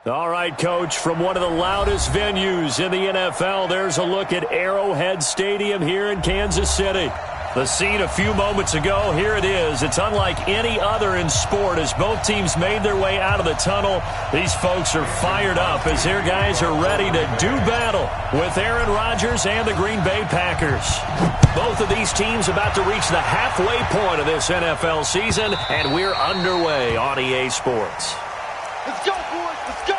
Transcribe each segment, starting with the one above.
All right, Coach, from one of the loudest venues in the NFL, there's a look at Arrowhead Stadium here in Kansas City. The scene a few moments ago, here it is. It's unlike any other in sport as both teams made their way out of the tunnel. These folks are fired up as their guys are ready to do battle with Aaron Rodgers and the Green Bay Packers. Both of these teams about to reach the halfway point of this NFL season, and we're underway on EA Sports. Let's go, boys. Let's go.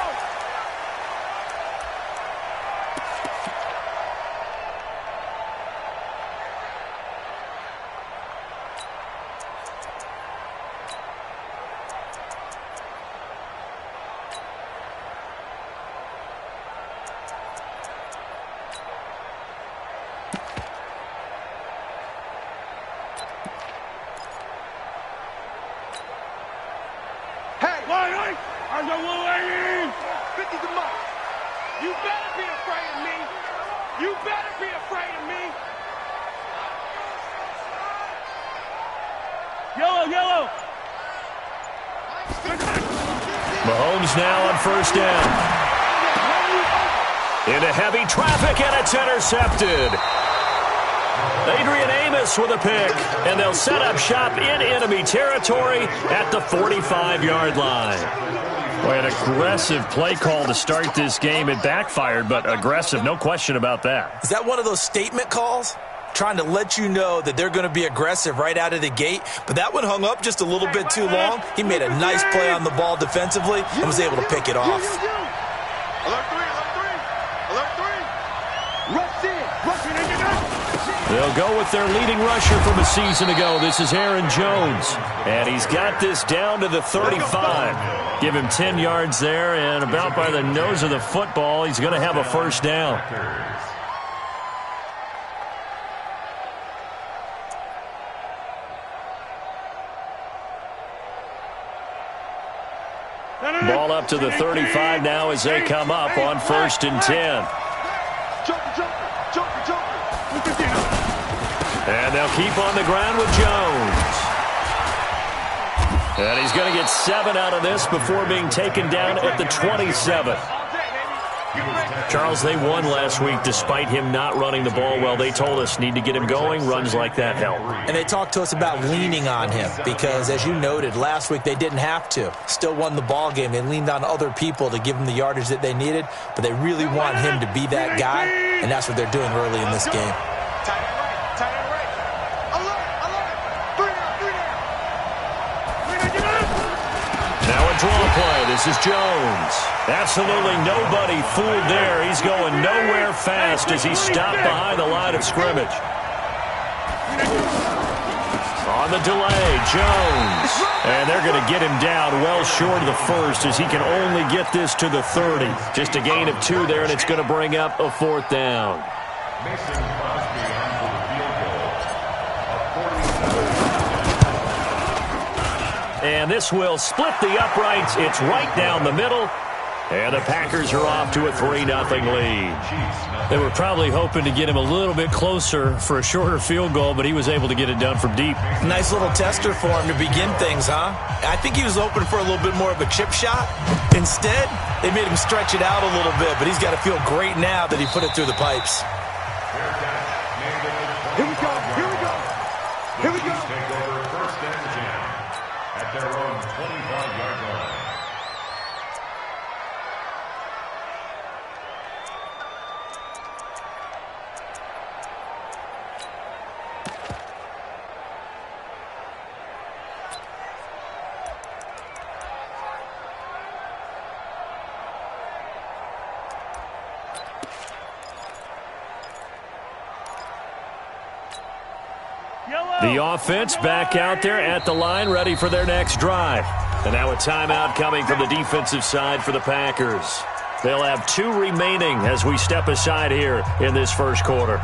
You better be afraid of me. You better be afraid of me. Yellow, yellow. Mahomes now on first down. Into heavy traffic, and it's intercepted. Adrian Amos with a pick, and they'll set up shop in enemy territory at the 45-yard line. Boy, an aggressive play call to start this game. It backfired, but aggressive, no question about that. Is that one of those statement calls? Trying to let you know that they're going to be aggressive right out of the gate, but that one hung up just a little bit too long. He made a nice play on the ball defensively and was able to pick it off. Alert three, alert three, alert three. Rush in, rush in. They'll go with their leading rusher from a season ago. This is Aaron Jones, and he's got this down to the 35. Give him 10 yards there, and about by the nose of the football, he's going to have a first down. Ball up to the 35 now as they come up on 1st and 10. And they'll keep on the ground with Jones. And he's going to get 7 out of this before being taken down at the 27. Charles, they won last week despite him not running the ball well. They told us need to get him going. Runs like that help. And they talked to us about leaning on him because, as you noted, last week they didn't have to. Still won the ball game. They leaned on other people to give them the yardage that they needed, but they really want him to be that guy, and that's what they're doing early in this game. Draw play. This is Jones. Absolutely nobody fooled there. He's going nowhere fast as he stopped behind the line of scrimmage. On the delay, Jones. And they're going to get him down well short of the first as he can only get this to the 30. Just a gain of 2 there, and it's going to bring up a 4th down. And this will split the uprights. It's right down the middle. And the Packers are off to a 3-0 lead. They were probably hoping to get him a little bit closer for a shorter field goal, but he was able to get it done from deep. Nice little tester for him to begin things, huh? I think he was open for a little bit more of a chip shot. Instead, they made him stretch it out a little bit, but he's got to feel great now that he put it through the pipes. Here we go, here we go, here we go. Take over 1st and 10 at their own 25-yard line. The offense back out there at the line, ready for their next drive. And now a timeout coming from the defensive side for the Packers. They'll have 2 remaining as we step aside here in this first quarter.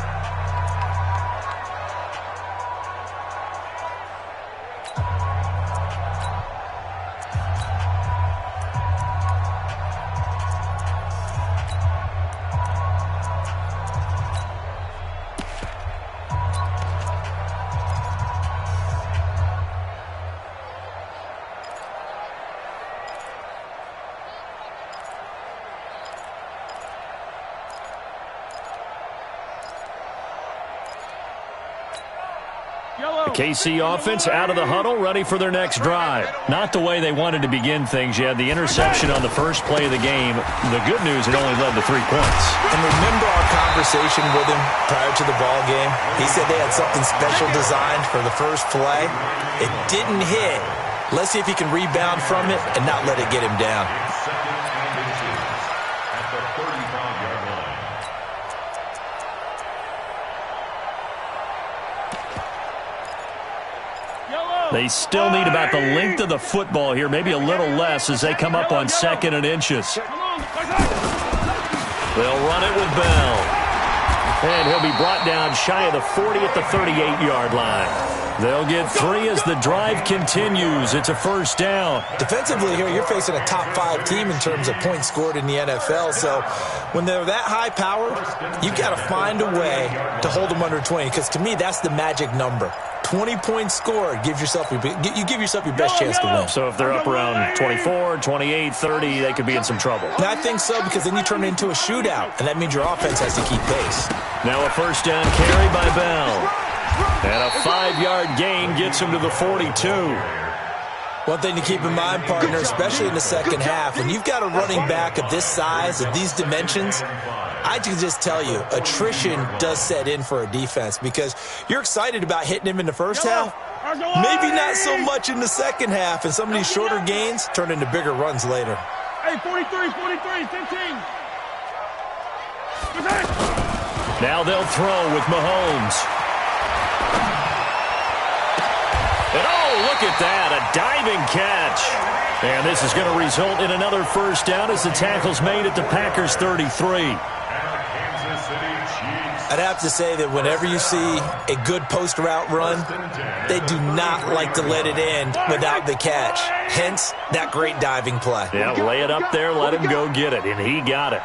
KC offense out of the huddle, ready for their next drive. Not the way they wanted to begin things. You had the interception on the first play of the game. The good news, it only led to 3 points. And remember our conversation with him prior to the ball game? He said they had something special designed for the first play. It didn't hit. Let's see if he can rebound from it and not let it get him down. They still need about the length of the football here, maybe a little less as they come up on 2nd and inches. They'll run it with Bell. And he'll be brought down shy of the 40 at the 38-yard line. They'll get 3 as the drive continues. It's a first down. Defensively here, you're facing a top 5 team in terms of points scored in the NFL. So when they're that high powered, you've got to find a way to hold them under 20. Because to me, that's the magic number. 20 points scored, you give yourself your best chance to win. So if they're up around 24, 28, 30, they could be in some trouble. And I think so, because then you turn it into a shootout, and that means your offense has to keep pace. Now a first down carry by Bell. And a 5-yard gain gets him to the 42. One thing to keep in mind, partner, especially in the second half, when you've got a running back of this size, of these dimensions, I can just tell you, attrition does set in for a defense because you're excited about hitting him in the first half. Maybe not so much in the second half, and some of these shorter gains turn into bigger runs later. Hey, 43, 15. Now they'll throw with Mahomes. And oh, look at that, a diving catch. And this is going to result in another first down as the tackle's made at the Packers' 33. I'd have to say that whenever you see a good post route run, they do not like to let it end without the catch. Hence, that great diving play. Yeah, lay it up there, let him go get it, and he got it.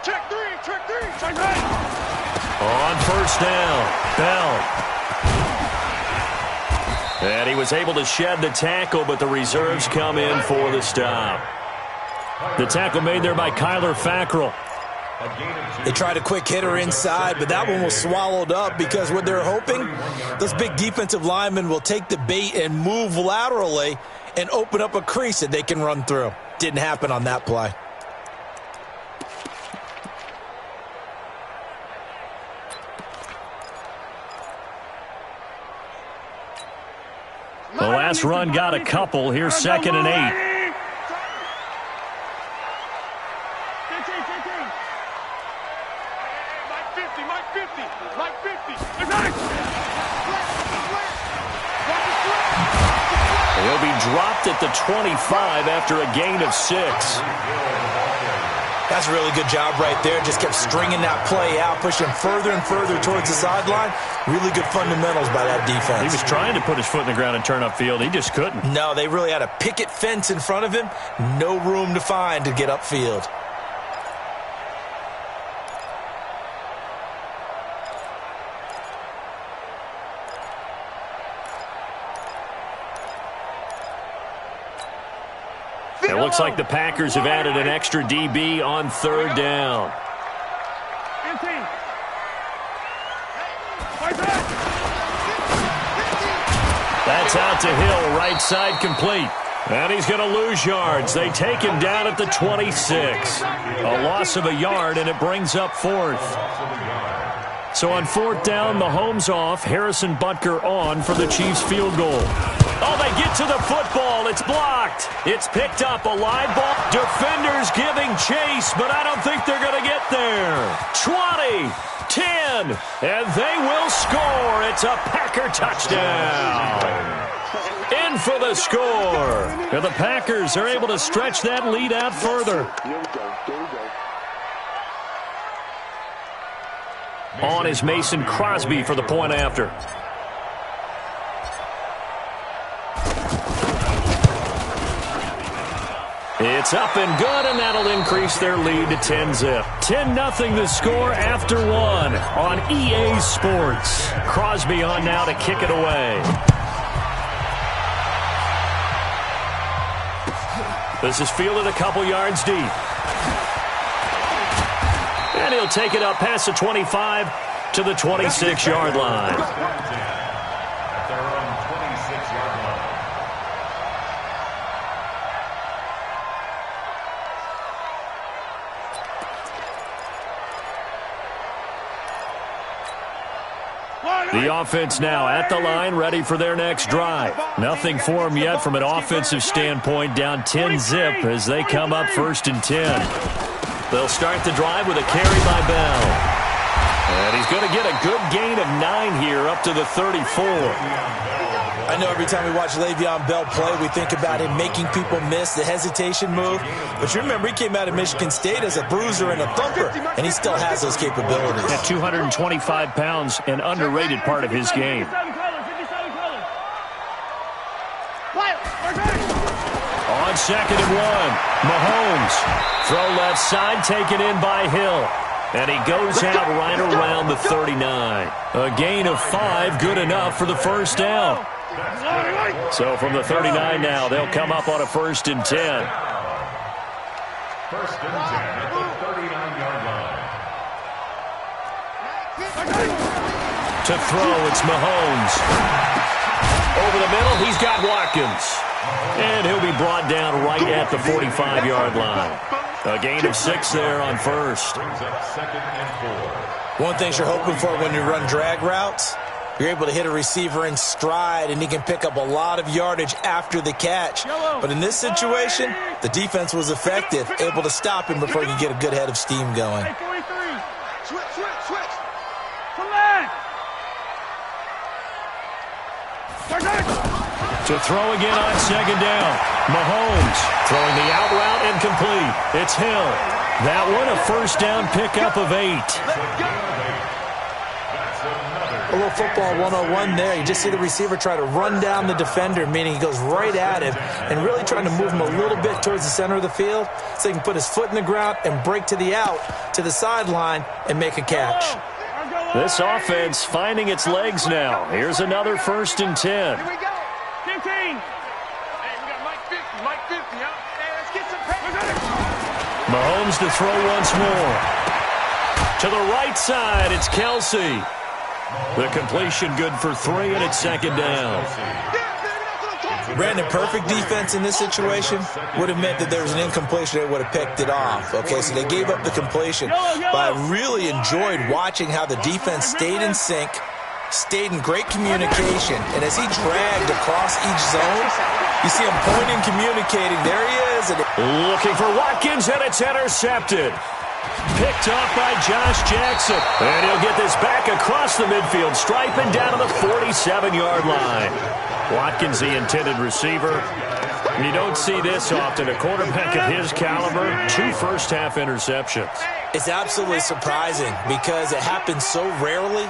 Check 3. On first down, Bell. And he was able to shed the tackle, but the reserves come in for the stop. The tackle made there by Kyler Fackrell. They tried a quick hitter inside, but that one was swallowed up because what they're hoping, those big defensive linemen will take the bait and move laterally and open up a crease that they can run through. Didn't happen on that play. The last run got a couple. Here's 2nd and 8. He'll be dropped at the 25 after a gain of 6. That's a really good job right there. Just kept stringing that play out, pushing further and further towards the sideline. Really good fundamentals by that defense. He was trying to put his foot in the ground and turn upfield. He just couldn't. No, they really had a picket fence in front of him. No room to find to get upfield. It looks like the Packers have added an extra DB on 3rd down. That's out to Hill, right side complete. And he's going to lose yards. They take him down at the 26. A loss of a yard, and it brings up 4th. So on 4th down, Mahomes off, Harrison Butker on for the Chiefs field goal. Oh, they get to the football. It's blocked. It's picked up. A live ball. Defenders giving chase, but I don't think they're going to get there. 20, 10, and they will score. It's a Packer touchdown. In for the score. And the Packers are able to stretch that lead out further. On is Mason Crosby for the point after. It's up and good, and that'll increase their lead to 10-zip. 10-0 the score after 1 on EA Sports. Crosby on now to kick it away. This is fielded a couple yards deep. And he'll take it up past the 25 to the 26-yard line. At their own 26-yard line. The offense now at the line, ready for their next drive. Nothing for them yet from an offensive standpoint, down 10-zip as they come up 1st and 10. They'll start the drive with a carry by Bell. And he's going to get a good gain of 9 here up to the 34. I know every time we watch Le'Veon Bell play, we think about him making people miss the hesitation move. But you remember, he came out of Michigan State as a bruiser and a thumper, and he still has those capabilities. At 225 pounds, an underrated part of his game. On 2nd and 1, Mahomes. Throw left side, taken in by Hill. And he goes out right around the 39. A gain of 5, good enough for the first down. So from the 39 now, they'll come up on a 1st and 10. 1st and 10 at the 39-yard line. To throw, it's Mahomes. Over the middle, he's got Watkins. And he'll be brought down right at the 45-yard line. A gain of 6 there on 1st. Brings up 2nd and 4. One thing you're hoping for when you run drag routes, you're able to hit a receiver in stride, and he can pick up a lot of yardage after the catch. But in this situation, the defense was effective, able to stop him before he could get a good head of steam going. Switch. To throw again on 2nd down. Mahomes throwing the out route and complete. It's Hill. That one a 1st down pickup of 8. A little football 101 there. You just see the receiver try to run down the defender, meaning he goes right at him and really trying to move him a little bit towards the center of the field so he can put his foot in the ground and break to the out, to the sideline, and make a catch. This offense finding its legs now. Here's another 1st and 10. Here we go. 15. Hey, we got Mike 50. Mike 50, huh? Hey, let's get some paper. Mahomes to throw once more. To the right side, it's Kelsey. The completion good for 3, and it's 2nd down. Brandon, perfect defense in this situation would have meant that there was an incompletion. They would have picked it off. Okay, so they gave up the completion. But I really enjoyed watching how the defense stayed in sync, stayed in great communication. And as he dragged across each zone, you see him pointing, communicating. There he is. And looking for Watkins, and it's intercepted. Picked off by Josh Jackson. And he'll get this back across the midfield stripe and down to the 47-yard line. Watkins, the intended receiver. You don't see this often. A quarterback of his caliber, 2 first-half interceptions. It's absolutely surprising because it happens so rarely.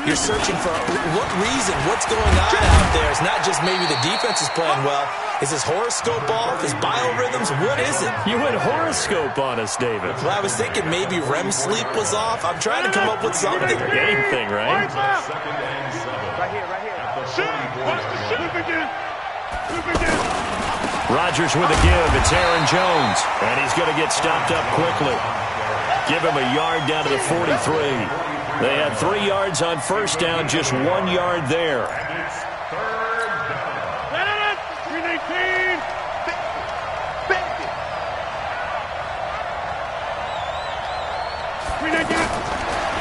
You're searching for what reason, what's going on out there. It's not just maybe the defense is playing well. Is his horoscope off? His biorhythms? What is it? You went horoscope on us, David. Well, I was thinking maybe REM sleep was off. I'm trying to come up with something. Anything, right? 2nd and 7. Right here. At the Shoot. Watch the shoot. Loop again. Rodgers with a give. It's Aaron Jones. And he's going to get stopped up quickly. Give him a yard down to the 43. They had 3 yards on 1st down, just 1 yard there. And it's 3rd down. 319.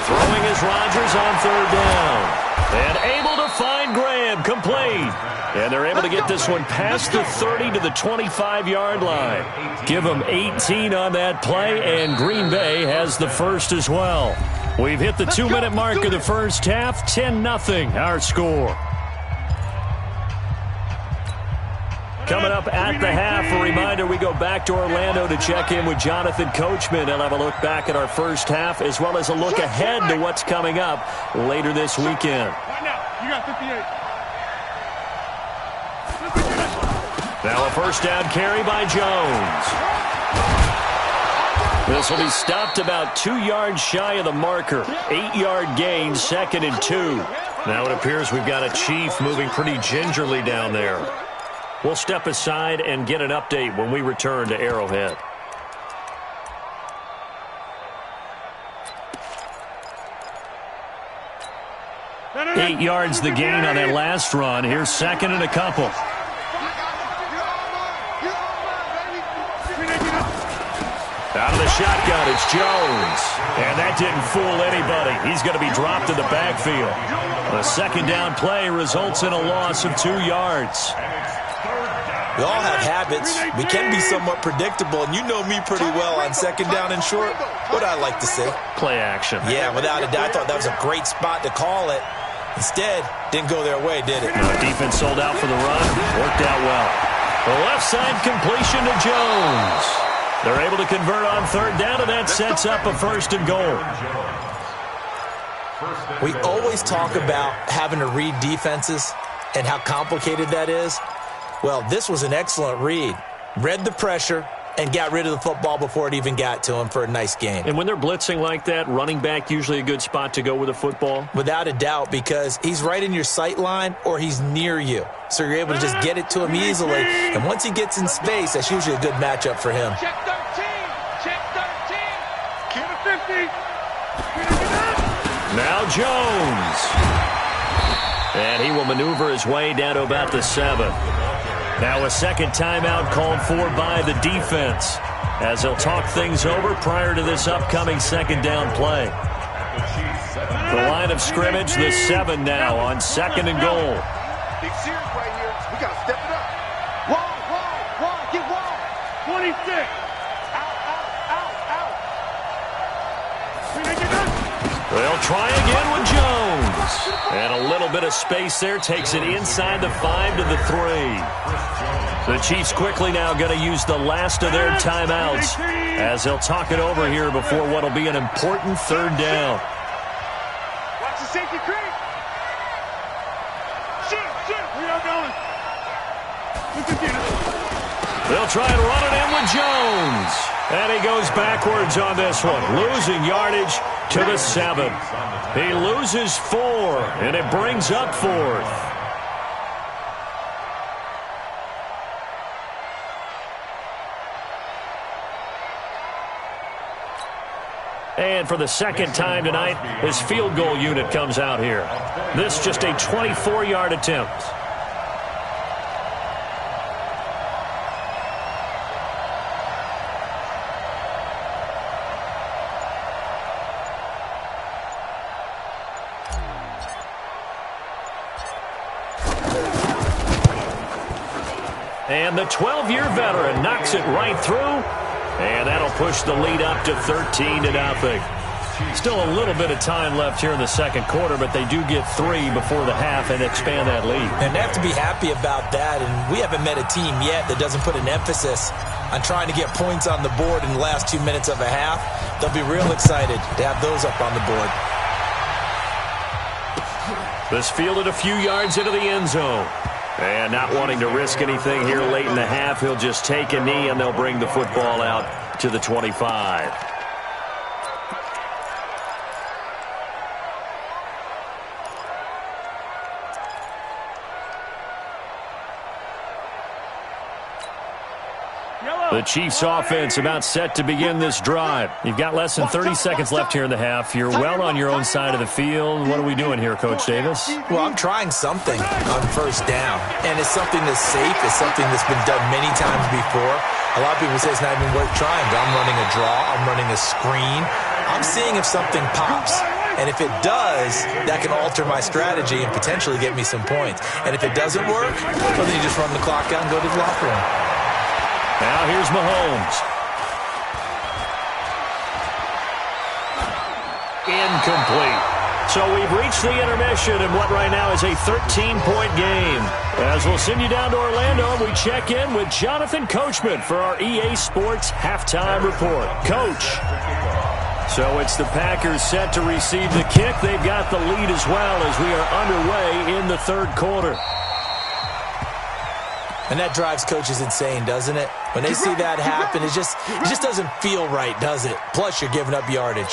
Throwing is Rodgers on 3rd down. And able to find Graham, complete. And they're able to get this one past the 30 to the 25-yard line. Give them 18 on that play, and Green Bay has the first as well. We've hit the 2-minute mark of the first half, 10-0 our score. Coming up at the half, a reminder, we go back to Orlando to check in with Jonathan Coachman and have a look back at our first half, as well as a look ahead to what's coming up later this weekend. Right now, you got 58. Now a first down carry by Jones. This will be stopped about 2 yards shy of the marker. 8-yard gain, 2nd and 2. Now it appears we've got a Chief moving pretty gingerly down there. We'll step aside and get an update when we return to Arrowhead. 8 yards the gain on that last run. Here's second and a couple. Out of the shotgun, it's Jones. And that didn't fool anybody. He's going to be dropped in the backfield. The second down play results in a loss of 2 yards. We all have habits. We can be somewhat predictable, and you know me pretty well on second down and short. What I like to say. Play action. Yeah, without a doubt. I thought that was a great spot to call it. Instead, didn't go their way, did it? No, defense sold out for the run. Worked out well. The left side completion to Jones. They're able to convert on third down, and that sets up a first and goal. We always talk about having to read defenses and how complicated that is. Well, this was an excellent read. Read the pressure and got rid of the football before it even got to him for a nice game. And when they're blitzing like that, running back usually a good spot to go with the football? Without a doubt, because he's right in your sight line or he's near you. So you're able to just get it to him easily. And once he gets in space, that's usually a good matchup for him. Check 13. Check 13. Get a 50. Now Jones. And he will maneuver his way down to about the 7. Now a second timeout called for by the defense as they'll talk things over prior to this upcoming second down play. The line of scrimmage, the 7 now on second and goal. Big series right here. We got to step it up. Wall, get wall. 26. Out. They'll try again with Jones. And a little bit of space there takes it inside the 5 to the 3. The Chiefs quickly now going to use the last of their timeouts as they'll talk it over here before what will be an important third down. Watch the safety creep. Shoot. We are going. They'll try and run it in with Jones. And he goes backwards on this one, losing yardage to the 7. He loses 4, and it brings up 4th. And for the second time tonight, his field goal unit comes out here. This just a 24-yard attempt. And the 12-year veteran knocks it right through. And that'll push the lead up to 13-0. Still a little bit of time left here in the second quarter, but they do get 3 before the half and expand that lead. And they have to be happy about that. And we haven't met a team yet that doesn't put an emphasis on trying to get points on the board in the last 2 minutes of a half. They'll be real excited to have those up on the board. This fielded a few yards into the end zone. And not wanting to risk anything here late in the half, he'll just take a knee and they'll bring the football out to the 25. The Chiefs offense about set to begin this drive. You've got less than 30 seconds left here in the half. You're well on your own side of the field. What are we doing here, Coach Davis? Well, I'm trying something on first down. And it's something that's safe. It's something that's been done many times before. A lot of people say it's not even worth trying. But I'm running a draw. I'm running a screen. I'm seeing if something pops. And if it does, that can alter my strategy and potentially get me some points. And if it doesn't work, well, then you just run the clock out and go to the locker room. Now here's Mahomes. Incomplete. So we've reached the intermission in what right now is a 13-point game. As we'll send you down to Orlando, we check in with Jonathan Coachman for our EA Sports Halftime Report. Coach. So it's the Packers set to receive the kick. They've got the lead as well as we are underway in the third quarter. And that drives coaches insane, doesn't it? When they see that happen, it just doesn't feel right, does it? Plus, you're giving up yardage.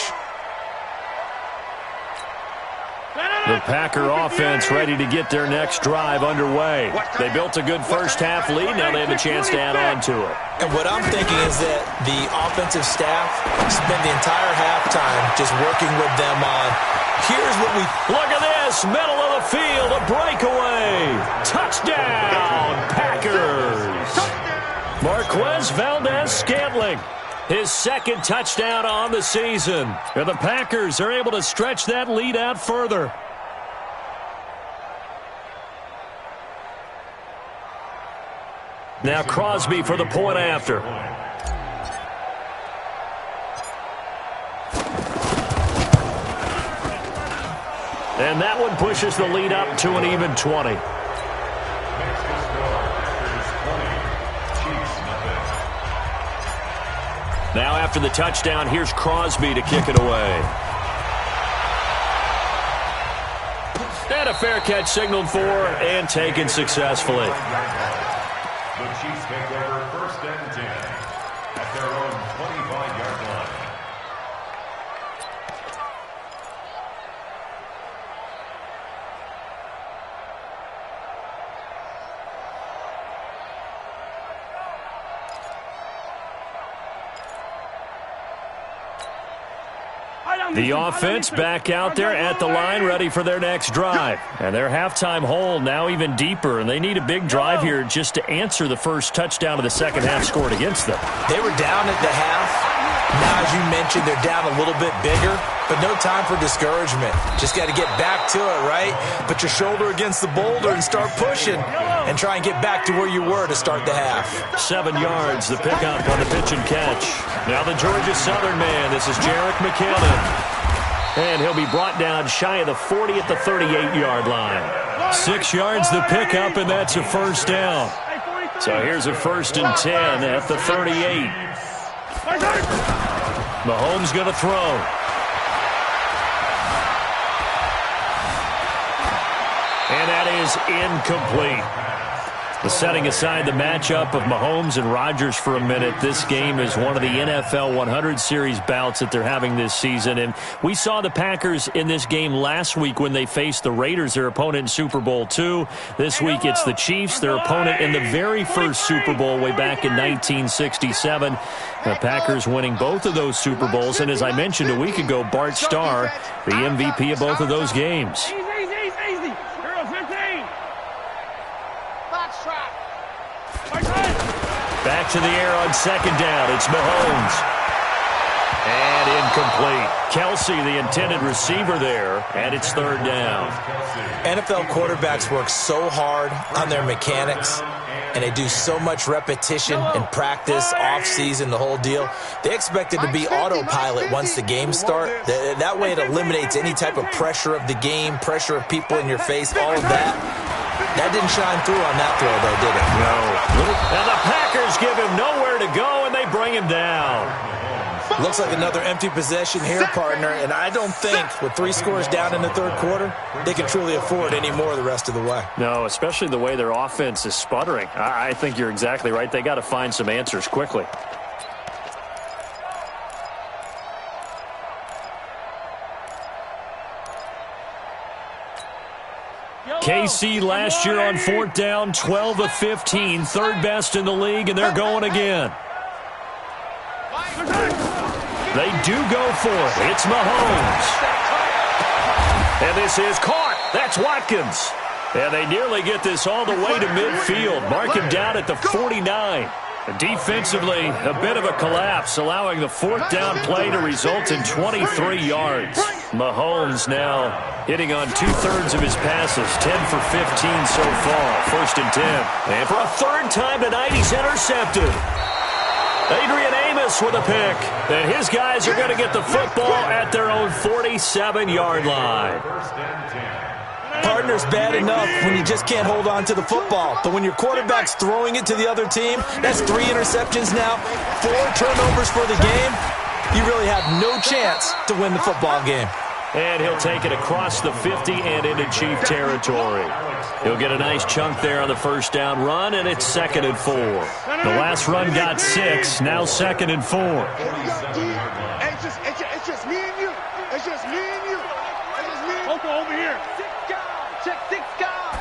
The Packer offense ready to get their next drive underway. They built a good first half lead. Now they have a chance to add on to it. And what I'm thinking is that the offensive staff spend the entire halftime just working with them on Here's what we... Look at this, middle of the field, a breakaway. Touchdown, Packers. Marquez Valdez-Scantling, his second touchdown on the season. And the Packers are able to stretch that lead out further. Now Crosby for the point after. And that one pushes the lead up to an even 20. Now after the touchdown, here's Crosby to kick it away. And a fair catch signaled for and taken successfully. The Chiefs take over 1st and 10 at their own 25-yard line. The offense back out there at the line, ready for their next drive. And their halftime hole now even deeper, and they need a big drive here just to answer the first touchdown of the second half scored against them. They were down at the half. Now, as you mentioned, they're down a little bit bigger, but no time for discouragement. Just got to get back to it, right? Put your shoulder against the boulder and start pushing and try and get back to where you were to start the half. 7 yards, the pickup on the pitch and catch. Now the Georgia Southern man, this is Jerick McKinnon. And he'll be brought down shy of the 40 at the 38-yard line. 6 yards the pickup, and that's a first down. So here's a 1st and 10 at the 38. Mahomes going to throw. And that is incomplete. Setting aside the matchup of Mahomes and Rodgers for a minute, this game is one of the NFL 100 Series bouts that they're having this season. And we saw the Packers in this game last week when they faced the Raiders, their opponent in Super Bowl II. This week it's the Chiefs, their opponent in the very first Super Bowl way back in 1967. The Packers winning both of those Super Bowls. And as I mentioned a week ago, Bart Starr, the MVP of both of those games. Back to the air on second down. It's Mahomes. And incomplete. Kelsey, the intended receiver there, and it's 3rd down. NFL quarterbacks work so hard on their mechanics, and they do so much repetition and practice, off-season, the whole deal. They expect it to be autopilot once the games start. That way it eliminates any type of pressure of the game, pressure of people in your face, all of that. That didn't shine through on that throw, though, did it? No. And the Packers give him nowhere to go, and they bring him down. Looks like another empty possession here, partner, and I don't think with 3 scores down in the 3rd quarter, they can truly afford any more the rest of the way. No, especially the way their offense is sputtering. I think you're exactly right. They got to find some answers quickly. KC last year on 4th down, 12 of 15, 3rd best in the league, and they're going again. They do go for it. It's Mahomes. And this is caught. That's Watkins. And they nearly get this all the way to midfield. Mark him down at the 49. Defensively, a bit of a collapse, allowing the 4th down play to result in 23 yards. Mahomes now hitting on 2/3 of his passes, 10 for 15 so far, 1st and 10. And for a 3rd time tonight, he's intercepted. Adrian Amos with a pick. And his guys are going to get the football at their own 47-yard line. Partner's bad enough when you just can't hold on to the football. But when your quarterback's throwing it to the other team, that's 3 interceptions now, 4 turnovers for the game. You really have no chance to win the football game. And he'll take it across the 50 and into Chief territory. He'll get a nice chunk there on the 1st down run, and it's 2nd and 4. The last run got 6, now 2nd and 4. It's just me and you. It's just me and you. It's just me. Over here. 6 guys. Check 6 guys.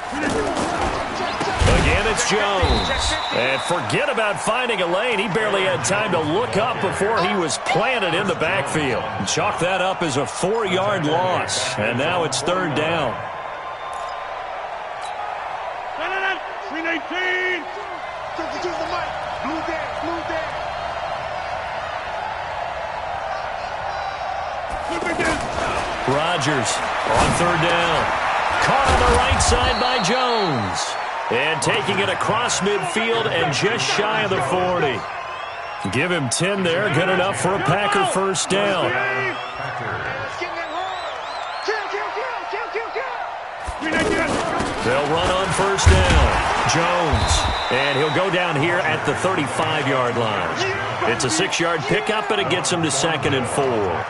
Again, it's It's Jones. And forget about finding a lane. He barely had time to look up before he was planted in the backfield. Chalk that up as a 4-yard loss. And now it's third down. 319. Choose the mic. Blue down, blue down. Rodgers on third down. Caught on the right side by Jones. And taking it across midfield and just shy of the 40. Give him 10 there. Good enough for a Packer first down. They'll run on first down. Jones. And he'll go down here at the 35-yard line. It's a 6-yard pickup, and it gets him to 2nd and 4.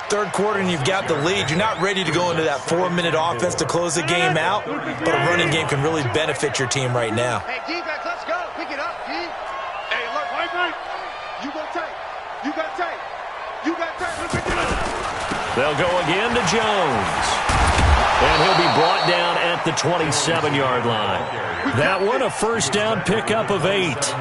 Third quarter and you've got the lead. You're not ready to go into that 4-minute offense to close the game out, but a running game can really benefit your team right now. Hey, defense, let's go. Pick it up, D. Hey, look, right. You got tape. You got tape. You got tape. They'll go again to Jones. And he'll be brought down at the 27-yard line. That one, a first down pickup of 8.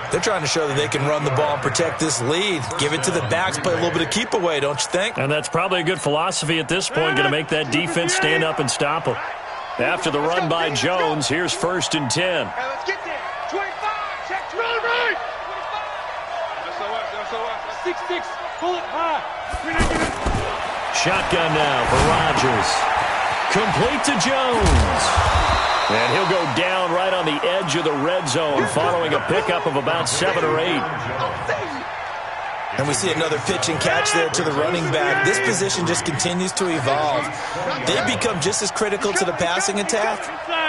They're trying to show that they can run the ball and protect this lead. Give it to the backs, play a little bit of keep away, don't you think? And that's probably a good philosophy at this point, going to make that defense stand up and stop them. After the run by Jones, here's 1st and 10. Hey, let's get there. 25, check, right. 25. 6-6, pull it high. Shotgun now for Rodgers. Complete to Jones. And he'll go down right on the edge of the red zone following a pickup of about 7 or 8. And we see another pitch and catch there to the running back. This position just continues to evolve. They become just as critical to the passing attack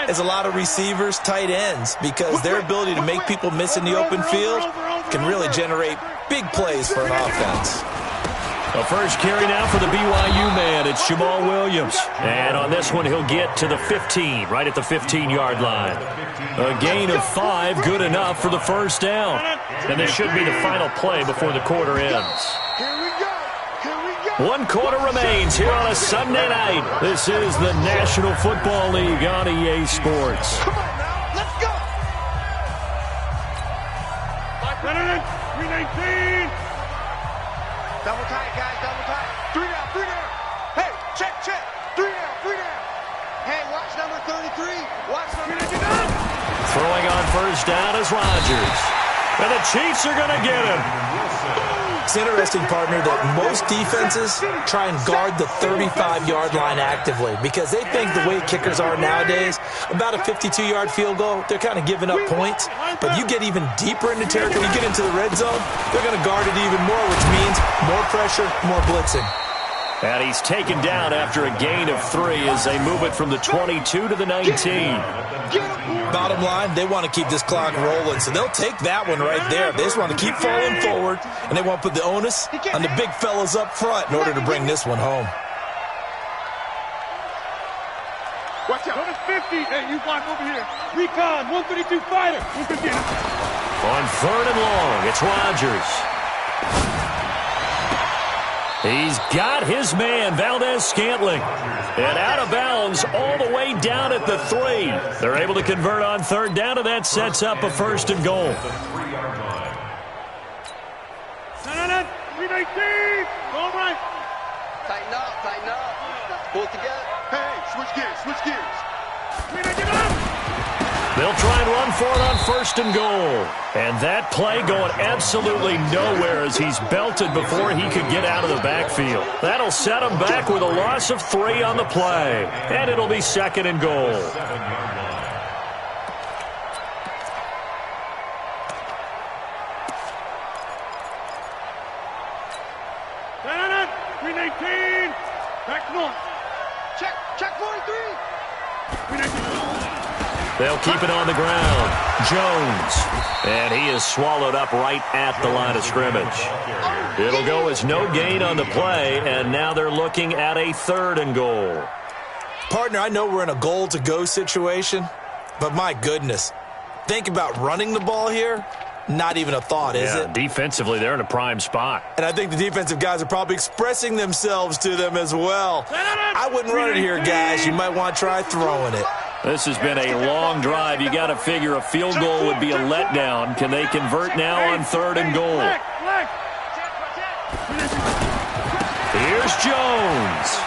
as a lot of receivers, tight ends, because their ability to make people miss in the open field can really generate big plays for an offense. A first carry now for the BYU man. It's Jamal Williams. And on this one, he'll get to the 15, right at the 15-yard line. A gain of 5, good enough for the first down. And this should be the final play before the quarter ends. One quarter remains here on a Sunday night. This is the National Football League on EA Sports. Come on now, let's go. 319. Double tight, guys, double tight. 3 down. Hey, check. 3 down. Hey, watch number 33. Watch number 33. Throwing on first down is Rodgers. And the Chiefs are going to get him. It's interesting, partner, that most defenses try and guard the 35-yard line actively because they think the way kickers are nowadays, about a 52-yard field goal, they're kind of giving up points. But you get even deeper into territory, you get into the red zone, they're going to guard it even more, which means more pressure, more blitzing. And he's taken down after a gain of 3 as they move it from the 22 to the 19. Bottom line, they want to keep this clock rolling, so they'll take that one right there. They just want to keep falling forward, and they want to put the onus on the big fellas up front in order to bring this one home. Watch out. Notice 50. Hey, you block over here. Recon, 132 fighter. On third and long, it's Rodgers. He's got his man, Valdez-Scantling. And out of bounds all the way down at the 3. They're able to convert on third down, and that sets up a 1st and goal. 319. All right. Tighten up. Pull it together. Hey, switch gears. 319. They'll try and run for it on 1st and goal. And that play going absolutely nowhere as he's belted before he could get out of the backfield. That'll set him back with a loss of 3 on the play. And it'll be 2nd and goal. Back north. Check 43. 319. They'll keep it on the ground. Jones. And he is swallowed up right at the line of scrimmage. It'll go as no gain on the play, and now they're looking at a 3rd and goal. Partner, I know we're in a goal-to-go situation, but my goodness, think about running the ball here. Not even a thought, is it? Defensively, they're in a prime spot. And I think the defensive guys are probably expressing themselves to them as well. I wouldn't run it here, guys. You might want to try throwing it. This has been a long drive. You got to figure a field goal would be a letdown. Can they convert now on 3rd and goal? Here's Jones.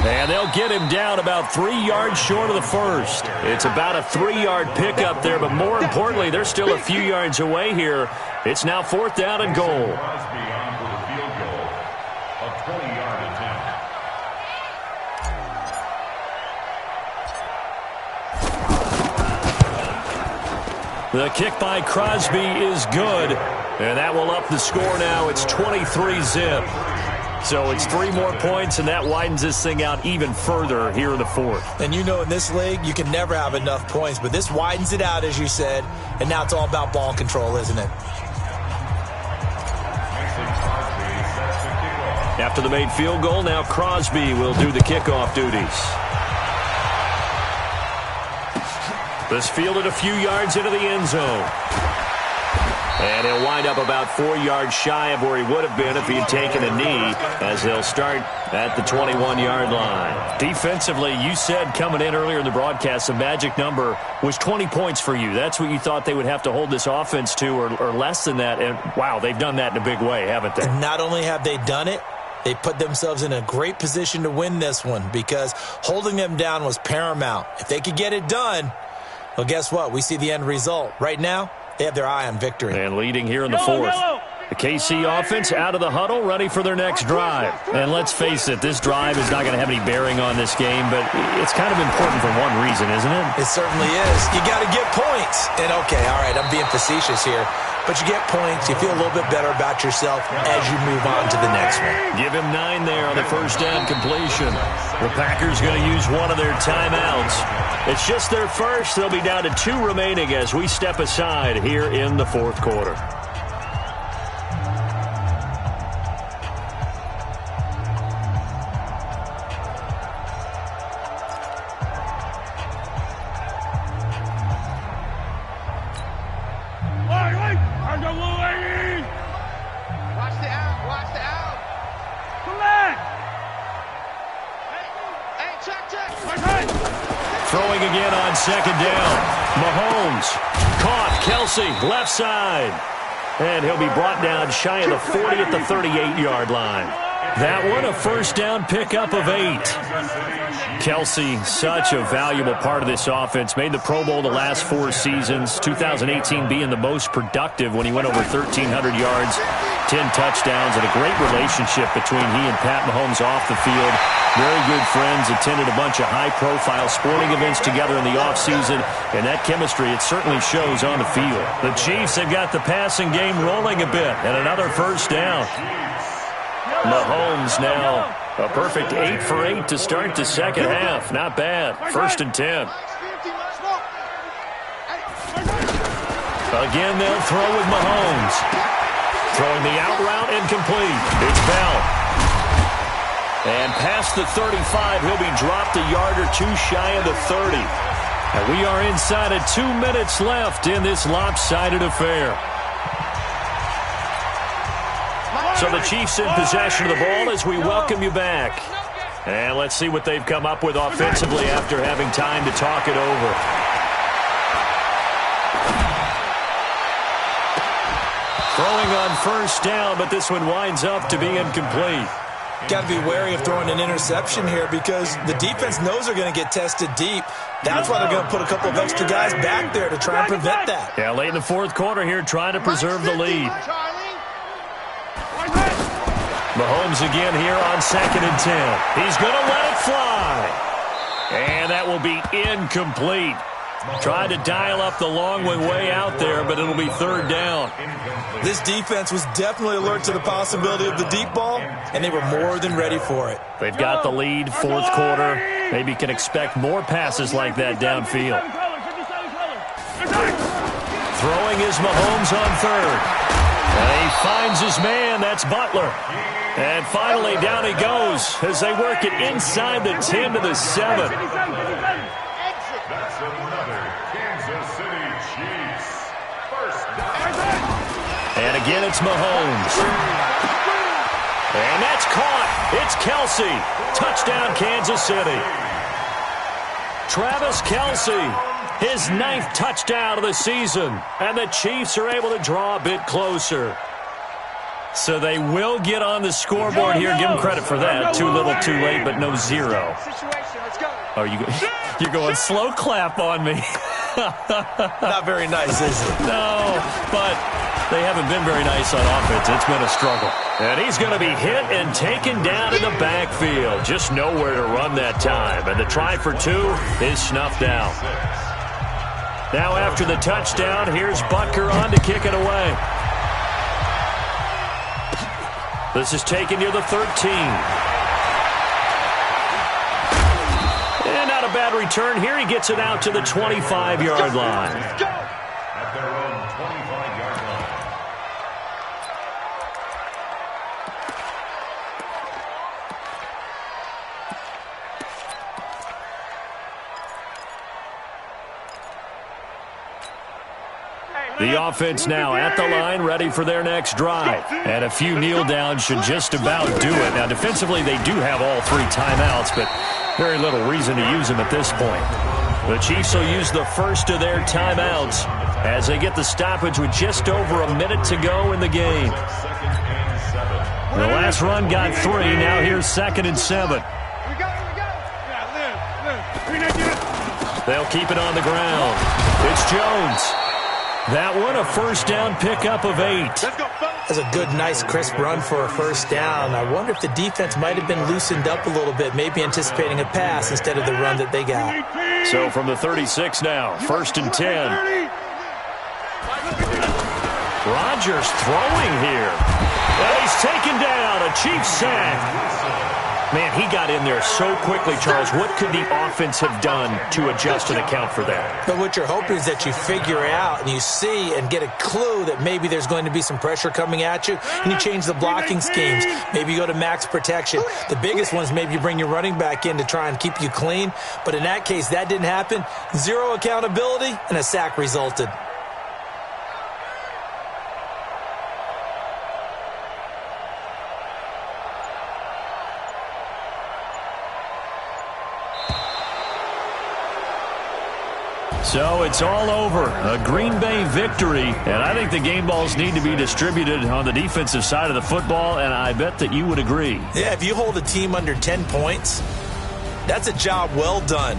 And they'll get him down about 3 yards short of the first. It's about a 3-yard pickup there, but more importantly, they're still a few yards away here. It's now 4th down and goal. The kick by Crosby is good, and that will up the score now. It's 23-zip. So it's 3 more points, and that widens this thing out even further here in the 4th. And you know in this league, you can never have enough points, but this widens it out, as you said, and now it's all about ball control, isn't it? After the made field goal, now Crosby will do the kickoff duties. This fielded a few yards into the end zone. And he'll wind up about 4 yards shy of where he would have been if he had taken a knee, as they'll start at the 21-yard line. Defensively, you said coming in earlier in the broadcast, the magic number was 20 points for you. That's what you thought they would have to hold this offense to, or less than that. And, wow, they've done that in a big way, haven't they? And not only have they done it, they put themselves in a great position to win this one, because holding them down was paramount. If they could get it done, well, guess what? We see the end result. Right now, they have their eye on victory. And leading here in the 4th. The KC offense out of the huddle, ready for their next drive. And let's face it, this drive is not going to have any bearing on this game, but it's kind of important for one reason, isn't it? It certainly is. You got to get points. And, okay, all right, I'm being facetious here. But you get points, you feel a little bit better about yourself as you move on to the next one. Give him 9 there on the first down completion. The Packers going to use one of their timeouts. It's just their first. They'll be down to 2 remaining as we step aside here in the 4th quarter. Throwing again on 2nd down. Mahomes caught. Kelsey left side. And he'll be brought down shy of the 40 at the 38-yard line. That one, a first down pickup of 8. Kelsey, such a valuable part of this offense. Made the Pro Bowl the last 4 seasons. 2018 being the most productive when he went over 1,300 yards, 10 touchdowns, and a great relationship between he and Pat Mahomes off the field. Very good friends, attended a bunch of high-profile sporting events together in the offseason, and that chemistry, it certainly shows on the field. The Chiefs have got the passing game rolling a bit, and another first down. Mahomes now a perfect 8 for 8 to start the second half. Not bad. 1st and 10. Again, they'll throw with Mahomes. Throwing the out route incomplete. It's Bell. And past the 35, he'll be dropped a yard or 2 shy of the 30. And we are inside of 2 minutes left in this lopsided affair. So the Chiefs in possession of the ball as we welcome you back. And let's see what they've come up with offensively after having time to talk it over. Throwing on first down, but this one winds up to be incomplete. Got to be wary of throwing an interception here because the defense knows they're going to get tested deep. That's why they're going to put a couple of extra guys back there to try and prevent that. Yeah, late in the 4th quarter here, trying to preserve the lead. Mahomes again here on 2nd and 10. He's going to let it fly. And that will be incomplete. Tried to dial up the long way out there, but it'll be 3rd down. This defense was definitely alert to the possibility of the deep ball, and they were more than ready for it. They've got the lead, 4th quarter. Maybe can expect more passes like that downfield. Throwing is Mahomes on 3rd. And he finds his man. That's Butler. And finally, down he goes as they work it inside the 10 to the 7. That's another Kansas City Chiefs first down. And again, it's Mahomes. And that's caught. It's Kelsey. Touchdown, Kansas City. Travis Kelce, his 9th touchdown of the season. And the Chiefs are able to draw a bit closer. So they will get on the scoreboard here. Give them credit for that. Too little, too late, but no 0. Oh, you're going slow clap on me. Not very nice, is it? No, but they haven't been very nice on offense. It's been a struggle. And he's going to be hit and taken down in the backfield. Just nowhere to run that time. And the try for 2 is snuffed out. Now after the touchdown, here's Butker on to kick it away. This is taken near the 13. And not a bad return here. He gets it out to the 25-yard line. At their own 25-yard line. The offense now at the line, ready for their next drive. And a few kneel downs should just about do it. Now, defensively, they do have all 3 timeouts, but very little reason to use them at this point. The Chiefs will use the first of their timeouts as they get the stoppage with just over a minute to go in the game. The last run got 3. Now here's 2nd and 7. They'll keep it on the ground. It's Jones. That one, a first down pickup of 8. That's a good, nice, crisp run for a first down. I wonder if the defense might have been loosened up a little bit, maybe anticipating a pass instead of the run that they got. So from the 36 now, 1st and 10. Rodgers throwing here. And he's taken down, a Chiefs sack. Man, he got in there so quickly, Charles. What could the offense have done to adjust and account for that? But what you're hoping is that you figure out and you see and get a clue that maybe there's going to be some pressure coming at you, and you change the blocking schemes. Maybe you go to max protection. The biggest ones, maybe you bring your running back in to try and keep you clean. But in that case, that didn't happen. 0 accountability, and a sack resulted. So it's all over. A Green Bay victory. And I think the game balls need to be distributed on the defensive side of the football, and I bet that you would agree. Yeah, if you hold a team under 10 points, that's a job well done.